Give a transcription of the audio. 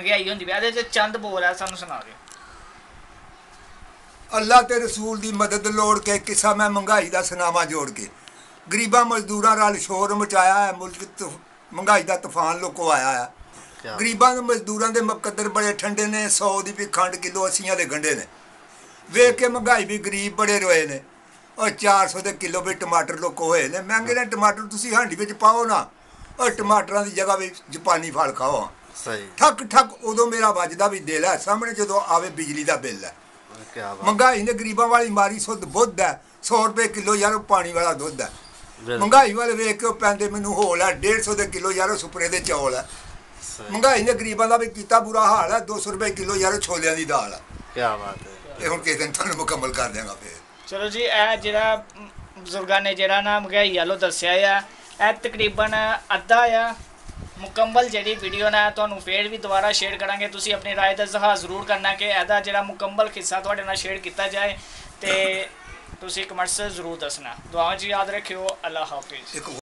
महंगाई होंदी पई एह्दे च चंद बोल है सानूं सुना दिओ। अल्लाह ते रसूल दी मदद लोड़ के किस्सा मैं महंगाई दा सुनावा जोड़ के। गरीबां मजदूरां रल शोर मचाया है, मुल्क महंगाई दा तूफान लोको आया है। गरीबां मजदूरां दे मुकद्दर बड़े ठंडे ने, 100 दी भी खंड किलो 80 दे गंढे ने। वेख के महंगाई भी गरीब बड़े रोए ने। और 400 दे किलो भी टमाटर लोको होए ने। महंगे ने टमाटर तुसी हांडी विच पाओ ना, और टमाटरां दी जगह भी जापानी फल खाओ। ठक ठक उदों मेरा वजदा भी दिल है सामने जदों आवे बिजली दा बिल है। महंगाई ने गरीबां वाली मारी सुध बुद्ध है। 100 रुपए किलो यार पानी वाला दुद्ध है। महंगाई वाले वेख के पैंदे मैनू होल है। 150 दे किलो यार सुपरे दे चौल है। महंगाई ने गरीबां दा भी कीता बुरा हाल है। 200 रुपए किलो यार छोलियां दी दाल है। क्या बात है। ये हुण किस दिन तुहानूं मुकम्मल कर देंगा फिर। चलो जी, ਇਹ ਜਿਹੜਾ ਬਜ਼ੁਰਗਾਂ ਨੇ ਜਿਹੜਾ ਨਾ ਮਹਿੰਗਾਈ ਵੱਲੋਂ ਦੱਸਿਆ ਆ, ਇਹ ਤਕਰੀਬਨ ਅੱਧਾ ਆ। ਮੁਕੰਮਲ ਜਿਹੜੀ ਵੀਡੀਓ ਨਾ ਤੁਹਾਨੂੰ ਫੇਰ ਵੀ ਦੁਬਾਰਾ ਸ਼ੇਅਰ ਕਰਾਂਗੇ। ਤੁਸੀਂ ਆਪਣੀ ਰਾਏ ਦਾ ਇਜ਼ਹਾਰ ਜ਼ਰੂਰ ਕਰਨਾ ਕਿ ਇਹਦਾ ਜਿਹੜਾ ਮੁਕੰਮਲ ਹਿੱਸਾ ਤੁਹਾਡੇ ਨਾਲ ਸ਼ੇਅਰ ਕੀਤਾ ਜਾਏ, ਤੇ ਤੁਸੀਂ ਕਮੈਂਟਸ ਜ਼ਰੂਰ ਦੱਸਣਾ। ਦੁਆਵਾਂ 'ਚ ਯਾਦ ਰੱਖਿਓ। ਅੱਲਾ ਹਾਫਿਜ਼।